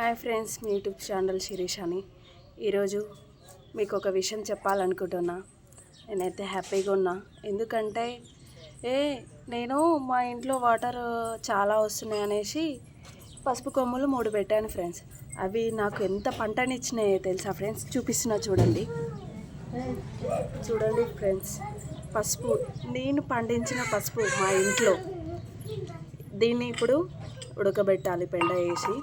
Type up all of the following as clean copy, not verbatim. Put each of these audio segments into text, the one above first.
Hi friends, మీ YouTube channel Sirish అని. ఈరోజు మీకు ఒక విషయం చెప్పాలనుకుంటున్నా. నేనైతే హ్యాపీగా ఉన్నా, ఎందుకంటే నేను మా ఇంట్లో వాటర్ చాలా వస్తున్నాయి అనేసి పసుపు కొమ్ములు 3 పెట్టాను ఫ్రెండ్స్. అవి నాకు ఎంత పంటనిచ్చినాయో తెలుసా ఫ్రెండ్స్? చూపిస్తున్నా చూడండి. చూడండి ఫ్రెండ్స్, పసుపు నేను పండించిన పసుపు మా ఇంట్లో. దీన్ని ఇప్పుడు ఉడకబెట్టాలి, పెండ వేసి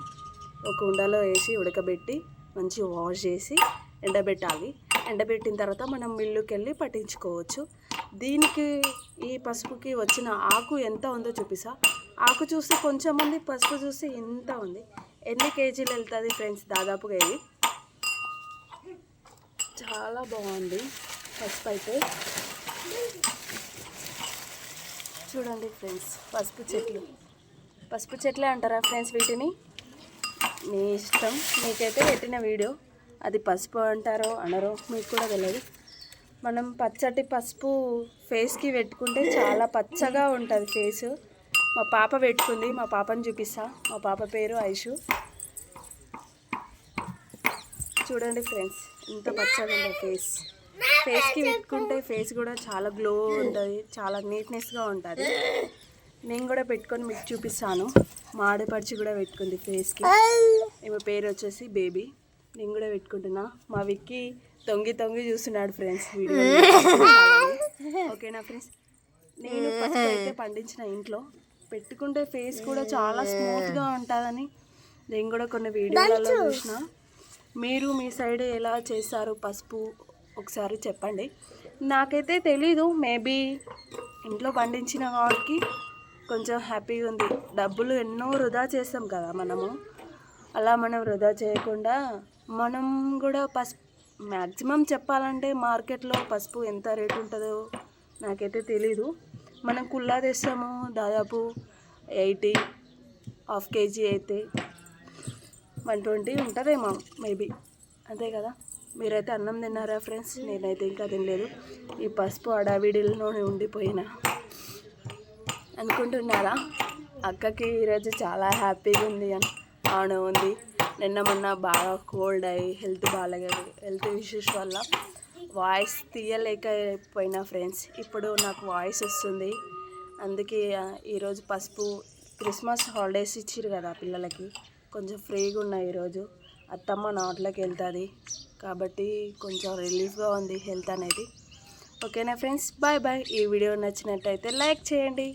ఒక కుండలో వేసి ఉడకబెట్టి మంచిగా వాష్ చేసి ఎండబెట్టాలి. ఎండబెట్టిన తర్వాత మనం మిల్లుకి వెళ్ళి పట్టించుకోవచ్చు. దీనికి ఈ పసుపుకి వచ్చిన ఆకు ఎంత ఉందో చూపిస్తా. ఆకు చూస్తే కొంచెం ఉంది, పసుపు చూస్తే ఎంత ఉంది. ఎన్ని కేజీలు వెళ్తుంది ఫ్రెండ్స్? దాదాపుగా ఇది చాలా బాగుంది పసుపు అయితే. చూడండి ఫ్రెండ్స్, పసుపు చెట్లే అంటారా ఫ్రెండ్స్ వీటిని? మీ ఇష్టం, మీకైతే పెట్టిన వీడియో. అది పసుపు అంటారో అనరో మీకు కూడా తెలియదు. మనం పచ్చటి పసుపు ఫేస్కి పెట్టుకుంటే చాలా పచ్చగా ఉంటుంది ఫేసు. మా పాప పెట్టుకుంది, మా పాపని చూపిస్తా. మా పాప పేరు ఐషు. చూడండి ఫ్రెండ్స్, ఎంత పచ్చగా ఉందో ఫేస్కి పెట్టుకుంటే ఫేస్ కూడా చాలా గ్లో ఉంటుంది, చాలా నీట్నెస్గా ఉంటుంది. నేను కూడా పెట్టుకొని మీకు చూపిస్తాను. మా ఆడపడిచి కూడా పెట్టుకుంది ఫేస్కి. ఈమె పేరు వచ్చేసి బేబీ. నేను కూడా పెట్టుకుంటున్నా. మా విక్కీ తొంగి చూస్తున్నాడు ఫ్రెండ్స్ వీడియో. ఓకేనా ఫ్రెండ్స్? నేను ఫస్ట్ అయితే పండించిన ఇంట్లో పెట్టుకుంటే ఫేస్ కూడా చాలా స్మూత్గా ఉంటుందని నేను కూడా కొన్ని వీడియోలలో చూసిన. మీరు మీ సైడ్ ఎలా చేస్తారు పసుపు ఒకసారి చెప్పండి. నాకైతే తెలీదు, మేబీ ఇంట్లో పండించిన వాటికి కొంచెం హ్యాపీగా ఉంది. డబ్బులు ఎన్నో వృధా చేస్తాం కదా మనము, అలా మనం వృధా చేయకుండా మనం కూడా పసుపు మ్యాక్సిమం చెప్పాలంటే మార్కెట్లో పసుపు ఎంత రేటు ఉంటుందో నాకైతే తెలీదు. మనం కుల్లా తెస్తాము, దాదాపు 80, హాఫ్ కేజీ అయితే 120 ఉంటుందేమో మేబీ, అంతే కదా. మీరైతే అన్నం తిన్నారా ఫ్రెండ్స్? నేనైతే ఇంకా తినలేదు. ఈ పసుపు అడావిడిలోనే ఉండిపోయినా అనుకుంటున్నారా? అక్కకి ఈరోజు చాలా హ్యాపీగా ఉంది అని. అవును ఉంది. నిన్న మొన్న బాగా కోల్డ్ అయ్యి హెల్త్ ఇష్యూస్ వల్ల వాయిస్ తీయలేకపోయినా ఫ్రెండ్స్. ఇప్పుడు నాకు వాయిస్ వస్తుంది. అందుకే ఈరోజు పసుపు క్రిస్మస్ హాలిడేస్ ఇచ్చారు కదా పిల్లలకి, కొంచెం ఫ్రీగా ఉన్నాయి ఈరోజు. అత్తమ్మ నాట్లోకి వెళ్తుంది కాబట్టి కొంచెం రిలీఫ్గా ఉంది హెల్త్ అనేది. ఓకేనా ఫ్రెండ్స్? Bye bye. ఈ వీడియో నచ్చినట్టయితే లైక్ చేయండి.